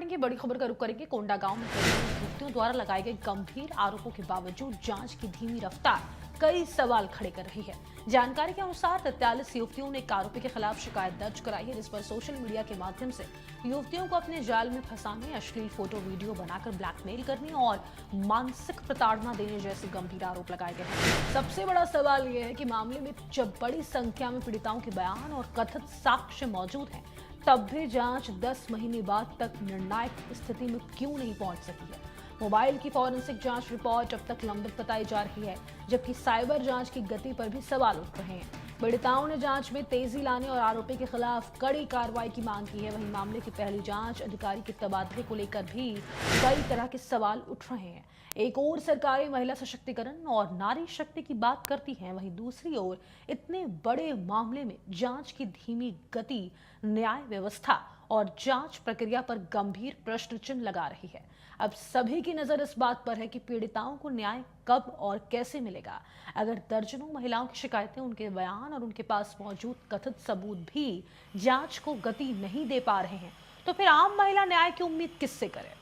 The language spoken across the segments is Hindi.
करेंगे, बड़ी खबर का रुख करेंगे। कोंडागांव में युवतियों द्वारा लगाए गए गंभीर आरोपों के बावजूद जांच की धीमी रफ्तार कई सवाल खड़े कर रही है। जानकारी के अनुसार 43 युवतियों ने एक आरोपी के खिलाफ शिकायत दर्ज कराई है, जिस पर सोशल मीडिया के माध्यम से युवतियों को अपने जाल में फंसाने, अश्लील फोटो वीडियो बनाकर ब्लैकमेल करने और मानसिक प्रताड़ना देने जैसे गंभीर आरोप लगाए गए हैं। सबसे बड़ा सवाल यह है कि मामले में जब बड़ी संख्या में पीड़िताओं के बयान और कथित साक्ष्य मौजूद हैं, तब भी जांच 10 महीने बाद तक निर्णायक स्थिति में क्यों नहीं पहुंच सकी है। मोबाइल की फॉरेंसिक जांच रिपोर्ट अब तक लंबित बताई जा रही है, जबकि साइबर जांच की गति पर भी सवाल उठ रहे हैं। पीड़िताओं ने जांच में तेजी लाने और आरोपी के खिलाफ कड़ी कार्रवाई की मांग की है। वहीं मामले की पहली जांच अधिकारी के तबादले को लेकर भी कई तरह के सवाल उठ रहे हैं। एक ओर सरकारें महिला सशक्तिकरण और नारी शक्ति की बात करती हैं, वहीं दूसरी ओर इतने बड़े मामले में जांच की धीमी गति न्याय व्यवस्था और जांच प्रक्रिया पर गंभीर प्रश्न चिन्ह लगा रही है। अब सभी की नजर इस बात पर है कि पीड़िताओं को न्याय कब और कैसे मिलेगा। अगर दर्जनों महिलाओं की शिकायतें, उनके बयान और उनके पास मौजूद कथित सबूत भी जांच को गति नहीं दे पा रहे हैं, तो फिर आम महिला न्याय की उम्मीद किससे करे।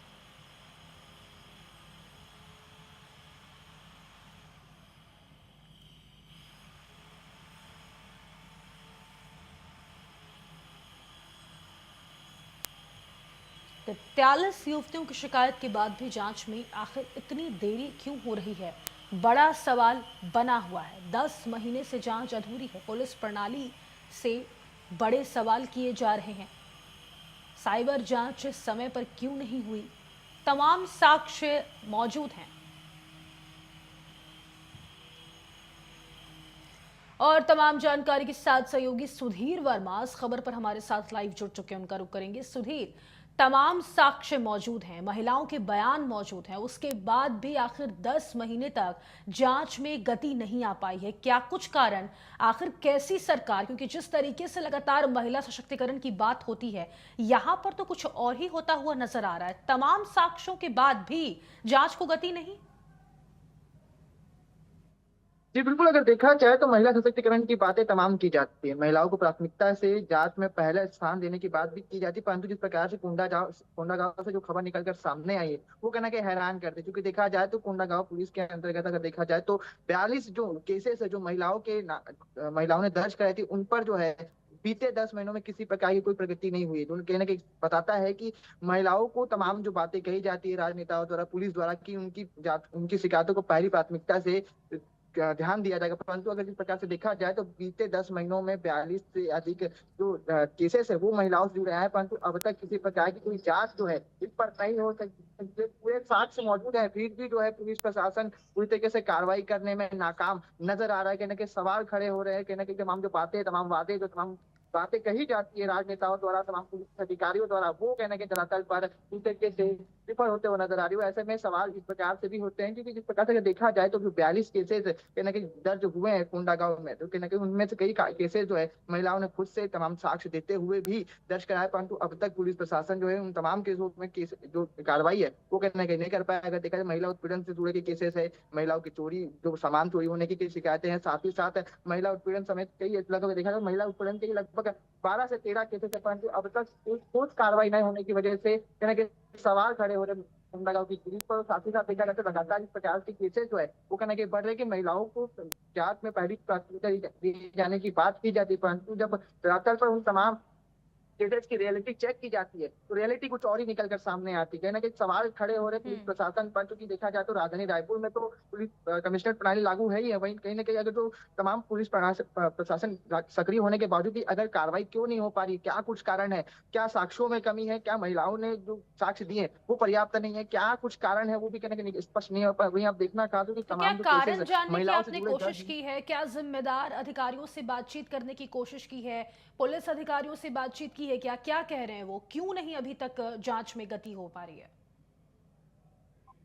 43 युवतियों की शिकायत के बाद भी जांच में आखिर इतनी देरी क्यों हो रही है, बड़ा सवाल बना हुआ है। 10 महीने से जांच अधूरी है। पुलिस प्रणाली से बड़े सवाल किए जा रहे हैं। साइबर जांच समय पर क्यों नहीं हुई? तमाम साक्ष्य मौजूद हैं और तमाम जानकारी के साथ सहयोगी सुधीर वर्मा इस खबर पर हमारे साथ लाइव जुड़ चुके हैं। उनका रुख करेंगे। सुधीर, तमाम साक्ष्य मौजूद हैं, महिलाओं के बयान मौजूद हैं, उसके बाद भी आखिर 10 महीने तक जांच में गति नहीं आ पाई है। क्या कुछ कारण? आखिर कैसी सरकार? क्योंकि जिस तरीके से लगातार महिला सशक्तिकरण की बात होती है, यहां पर तो कुछ और ही होता हुआ नजर आ रहा है। तमाम साक्ष्यों के बाद भी जांच को गति नहीं। जी बिल्कुल, अगर देखा जाए तो महिला सशक्तिकरण की बातें तमाम की जाती है। महिलाओं को प्राथमिकता से जांच में पहला स्थान देने की बात भी की जाती है, परंतु जिस प्रकार से कोंडागांव से जो खबर निकलकर सामने आई है, वो कहना कि हैरान करते। क्योंकि देखा जाए तो कोंडागांव पुलिस के अंतर्गत अगर देखा जाए तो 42 जो केसेस है जो महिलाओं ने दर्ज कराई थी, उन पर जो है बीते 10 महीनों में किसी प्रकार की कोई प्रगति नहीं हुई। तो कहना कि बताता है कि महिलाओं को तमाम जो बातें कही जाती है राजनेताओं द्वारा, पुलिस द्वारा, कि उनकी शिकायतों को पहली प्राथमिकता से ध्यान दिया जाएगा, परंतु अगर इस प्रकार से देखा जाए तो बीते 10 महीनों में 42 से अधिक जो केसेस है वो महिलाओं से जुड़े हैं, परंतु अब तक किसी प्रकार की कोई जांच जो है इस पर नहीं हो सकती। पूरे साक्ष्य मौजूद है, फिर भी जो है पुलिस प्रशासन पूरी तरीके से कार्रवाई करने में नाकाम नजर आ रहा है। कहने के सवाल खड़े हो रहे हैं, कहने के तमाम जो बातें, तमाम वादे, जो तमाम बातें कही जाती है राजनेताओं द्वारा, तमाम पुलिस अधिकारियों द्वारा, वो कहने के धरातल पर पूरी तरीके से विफल होते हुए नजर आ रही है। ऐसे में सवाल इस प्रकार से भी होते हैं, क्योंकि जिस प्रकार से देखा जाए तो जो 42 केसेस कहीं ना कहीं दर्ज हुए हैं कोंडागांव में, तो कहीं ना कहीं उनमें से कई केसेस जो है महिलाओं ने खुद से तमाम साक्ष्य देते हुए भी दर्ज कराए, परंतु अब तक पुलिस प्रशासन जो है उन तमाम केसों में जो कार्रवाई है वो कहीं ना कहीं नहीं कर पाया। अगर देखा जाए महिला उत्पीड़न से जुड़े के केसेस है, महिलाओं की चोरी, जो सामान चोरी होने की शिकायतें हैं, साथ ही साथ महिला उत्पीड़न समेत कई लगभग देखा जाए महिला उत्पीड़न के लगभग 12 से 13 केसेस है, परंतु अब तक ठोस कार्रवाई नहीं होने की वजह से कहीं ना कहीं सवाल खड़े हो रहे कोंडागांव की पुलिस पर। साथ ही साथ देखा जाए तो लगातार इस प्रकार के केसेस जो है वो कहना कि बढ़ रहे कि महिलाओं को जांच में पहली प्राथमिकता दी जाने की बात की जाती है, परंतु जब धरातल पर उन तमाम केसेस की रियलिटी चेक की जाती है तो रियलिटी कुछ और ही निकल कर सामने आती है। कहीं ना कहीं सवाल खड़े हो रहे पुलिस प्रशासन पर, क्योंकि देखा जाए तो राजधानी रायपुर में तो पुलिस कमिश्नर प्रणाली लागू है ही है, वहीं कहीं ना कहीं अगर जो तमाम पुलिस प्रशासन सक्रिय होने के बावजूद भी अगर कार्रवाई क्यों नहीं हो पा रही, क्या कुछ कारण है? क्या साक्ष्यों में कमी है? क्या महिलाओं ने जो साक्ष्य दिए वो पर्याप्त नहीं है? क्या कुछ कारण है वो भी कहने के स्पष्ट नहीं हो पा। वहीं आप देखना चाहते हो कि तो क्या तमाम जो कारण केसेस जानने की महिलाओं से आपने जुड़े कोशिश दर्ज। की है? क्या जिम्मेदार अधिकारियों से बातचीत करने की कोशिश की है? पुलिस अधिकारियों से बातचीत की है? क्या कह रहे हैं वो? क्यों नहीं अभी तक जांच में गति हो पा रही है?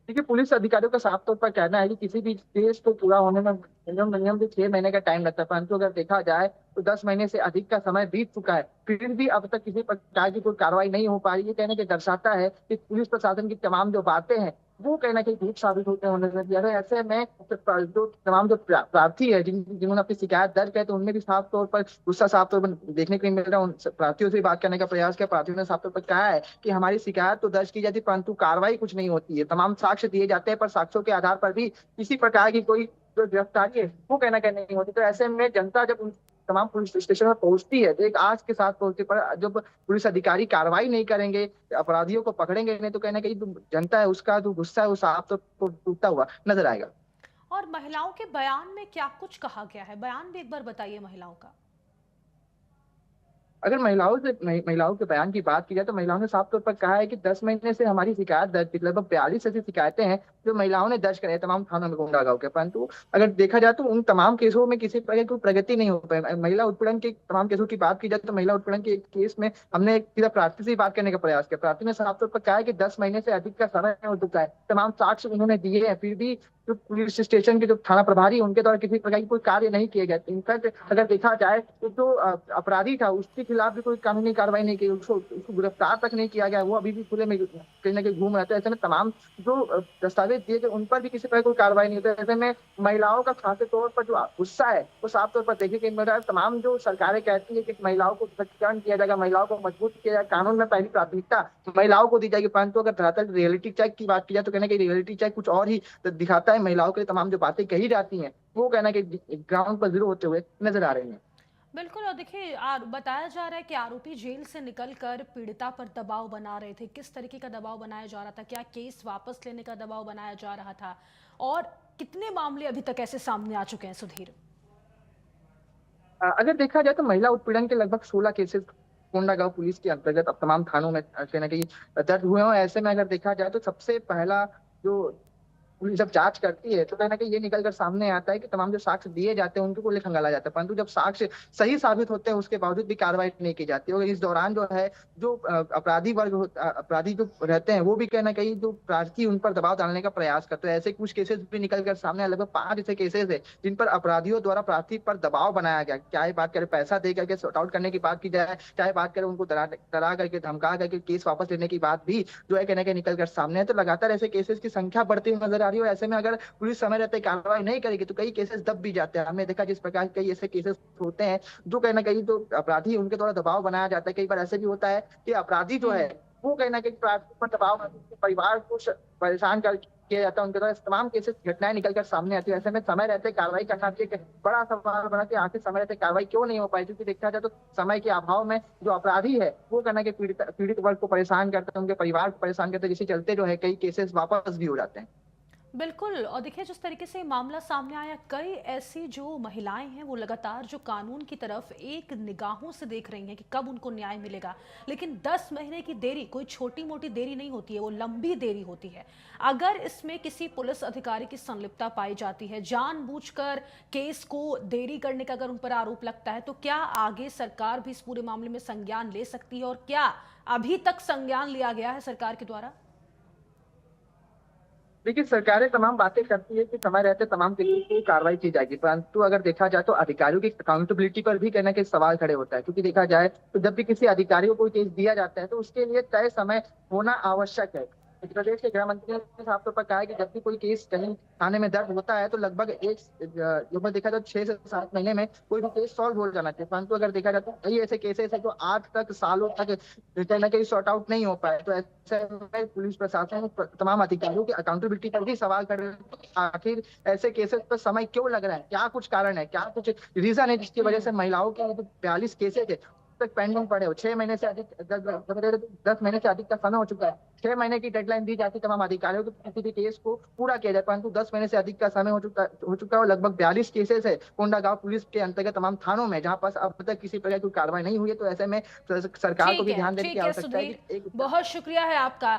देखिए, पुलिस अधिकारियों का साफ तौर पर कहना है कि किसी भी केस को पूरा होने में मिनिमम भी 6 महीने का टाइम लगता है, परंतु अगर देखा जाए तो 10 महीने से अधिक का समय बीत चुका है, फिर भी अब तक किसी प्रकार की कोई कार्रवाई नहीं हो पा रही है। कहने के दर्शाता है कि पुलिस प्रशासन की तमाम जो बातें हैं वो कहीं न कहीं झूठ साबित होते हैं उन्होंने दिया। तो ऐसे में जो तमाम जो प्रार्थी है जिन्होंने अपनी शिकायत दर्ज की है, तो उनमें भी साफ तौर पर गुस्सा साफ तौर पर देखने को नहीं मिल रहा। उन प्रार्थियों से भी बात करने का प्रयास किया। प्रार्थियों ने साफ तौर पर कहा है कि हमारी शिकायत तो दर्ज की जाती है, परंतु कार्रवाई कुछ नहीं होती है। तमाम साक्ष्य दिए जाते हैं, पर साक्ष्यों के आधार पर भी किसी प्रकार की कोई जो गिरफ्तारी है वो कहीं न कहीं नहीं होती। तो ऐसे में जनता जब उन तमाम पुलिस स्टेशन में पहुंचती है, तो एक आस के साथ पहुंचती है, पर जब पुलिस अधिकारी कार्रवाई नहीं करेंगे, अपराधियों को पकड़ेंगे नहीं, तो कहीं ना कहीं जो जनता है उसका जो गुस्सा है वो साफ तो टूटता हुआ नजर आएगा। और महिलाओं के बयान में क्या कुछ कहा गया है? बयान भी एक बार बताइए महिलाओं का। अगर महिलाओं के बयान की बात की जाए, तो महिलाओं ने साफ तौर पर कहा है कि 10 महीने से हमारी शिकायत दर्ज थी। लगभग 42 ऐसी शिकायतें हैं जो महिलाओं ने दर्ज कराई तमाम थानों में कोंडागांव के, परंतु अगर देखा जाए तो उन तमाम केसों में किसी प्रकार की प्रगति नहीं हो पाई। महिला उत्पीड़न के तमाम केसों की बात की जाए, तो महिला उत्पीड़न के एक केस में हमने एक सीधा प्रार्थी से ही बात करने का प्रयास किया। प्रार्थी ने साफ तौर पर कहा है कि 10 महीने से अधिक का समय हो चुका है, तमाम साक्ष्य उन्होंने दिए हैं, फिर भी जो पुलिस स्टेशन के जो थाना प्रभारी उनके द्वारा किसी प्रकार की कोई कार्य नहीं किए गए। इनफैक्ट अगर देखा जाए तो जो अपराधी था उसके खिलाफ भी कोई कानूनी कार्रवाई नहीं की, उसको गिरफ्तार तक नहीं किया गया। वो अभी भी खुले में कहीं ना कहीं घूम रहा था। ऐसे में तमाम जो दस्तावेज दिए गए उन पर भी किसी प्रकार कोई कार्रवाई नहीं होती। ऐसे में महिलाओं का खास तौर पर जो गुस्सा है वो साफ तौर पर देखने को मिल रहा है। तमाम जो सरकारें कहती है कि महिलाओं को सशक्तिकरण किया जाएगा, महिलाओं को मजबूत किया जाएगा, कानून में पहली प्राथमिकता महिलाओं को दी जाएगी, परंतु अगर धरातल रियलिटी चेक की बात की जाए तो कहना कि रियलिटी चेक कुछ और ही दिखाता है। महिलाओं के लिए तमाम जो बातें कही जाती हैं वो कहना कि ग्राउंड पर जीरो होते हुए नजर आ रही हैं। बिल्कुल। और देखिए, बताया जा रहा है कि आरोपी जेल से निकलकर पीड़िता पर दबाव बना रहे थे। किस तरीके का दबाव बनाया जा रहा था? क्या केस वापस लेने का दबाव बनाया जा रहा था? और कितने मामले अभी तक ऐसे सामने आ चुके हैं, सुधीर? अगर देखा जाए तो महिला उत्पीड़न के लगभग 16 केसेस कोंडागांव पुलिस के अंतर्गत अब तमाम थानों में कहीं ना कहीं दर्ज हुए हैं। ऐसे में अगर देखा जाए तो सबसे पहला जो पुलिस जब जांच करती है, तो कहीं ना कहीं ये निकल कर सामने आता है कि तमाम जो साक्ष्य दिए जाते हैं उनको को लेकर खंगाला जाता है, परंतु जब साक्ष्य सही साबित होते हैं उसके बावजूद भी कार्रवाई नहीं की जाती। और इस दौरान जो है जो अपराधी जो रहते हैं वो भी कहीं ना कहीं जो प्रार्थी उन पर दबाव डालने का प्रयास करते हैं। ऐसे कुछ केसेस भी निकल कर सामने आए। लगभग 5 ऐसे केसेस है जिन पर अपराधियों द्वारा प्रार्थी पर दबाव बनाया गया। चाहे बात करें पैसा दे करके सॉर्ट आउट करने की बात की जाए, चाहे बात करें उनको डरा करके धमका करके केस वापस लेने की बात भी जो है कहने के निकल कर सामने है। तो लगातार ऐसे केसेस की संख्या बढ़ती हुई नजर आ रही है। और ऐसे में अगर पुलिस समय रहते कार्रवाई नहीं करेगी तो कई केसेस दब भी जाते हैं। हमने देखा जिस प्रकार कई ऐसे केसेस होते हैं जो कहीं ना कहीं जो अपराधी उनके द्वारा दबाव बनाया जाता है। कई बार ऐसे भी होता है कि अपराधी जो है हम्म। वो कहीं ना कहीं प्रार्थी पर दबाव बनाकर परिवार को परेशान कर किया जाता है। उनके द्वारा तमाम केसेस घटनाएं निकल कर सामने आती है। ऐसे में समय रहते कार्रवाई करना चाहिए। बड़ा सवाल बना कि आखिर समय रहते कार्रवाई क्यों नहीं हो पाई, क्योंकि देखा जाए तो समय के अभाव में जो अपराधी है वो कहना कि पीड़ित वर्ग को परेशान करते हैं, उनके परिवार को परेशान करते हैं, जिसके चलते जो है कई केसेस वापस भी हो जाते हैं। बिल्कुल। और देखिए, जिस तरीके से ये मामला सामने आया, कई ऐसी जो महिलाएं हैं वो लगातार जो कानून की तरफ एक निगाहों से देख रही हैं कि कब उनको न्याय मिलेगा। लेकिन 10 महीने की देरी कोई छोटी मोटी देरी नहीं होती है, वो लंबी देरी होती है। अगर इसमें किसी पुलिस अधिकारी की संलिप्तता पाई जाती है, जानबूझकर केस को देरी करने का अगर उन पर आरोप लगता है, तो क्या आगे सरकार भी इस पूरे मामले में संज्ञान ले सकती है? और क्या अभी तक संज्ञान लिया गया है सरकार के द्वारा? देखिए, सरकारें तमाम बातें करती है कि समय रहते तमाम चीजों की कार्रवाई की जाएगी, परंतु अगर देखा जाए तो अधिकारियों की अकाउंटेबिलिटी पर भी कहना के सवाल खड़े होता है। क्योंकि देखा जाए तो जब भी किसी अधिकारी को कोई केस दिया जाता है तो उसके लिए तय समय होना आवश्यक है। मध्य प्रदेश के गृह मंत्री ने साफ तौर पर कहा है कि जब भी कोई केस कहीं थाने में दर्ज होता है तो लगभग देखा जाए 6 से 7 महीने में कोई भी केस सॉल्व हो जाना चाहिए। परंतु अगर देखा जाए तो कई ऐसे केसेस है जो आज तक सालों तक कहीं ना कहीं सॉर्ट आउट नहीं हो पाए। तो ऐसे में पुलिस प्रशासन तमाम अधिकारियों की अकाउंटेबिलिटी पर भी सवाल कर रहे हैं। आखिर ऐसे केसेस पर समय क्यों लग रहा है, क्या कुछ कारण है, क्या कुछ रीजन है जिसकी वजह से हम्म। महिलाओं के 42 केसेस है तक पेंडिंग पड़े हो। 6 महीने से अधिक 10 महीने से अधिक का समय हो चुका है। 6 महीने की डेडलाइन दी जाती तमाम अधिकारियों को किसी भी केस को पूरा किया जाए, परंतु 10 महीने से अधिक का समय हो चुका है। और लगभग 42 केसेस है कोंडागांव पुलिस के अंतर्गत तमाम थानों में, जहां पास अब तक किसी प्रकार की कार्रवाई नहीं हुई है। तो ऐसे में सरकार को भी ध्यान देने की ठीक है आवश्यकता है सुधीर। कि एक बहुत शुक्रिया है आपका।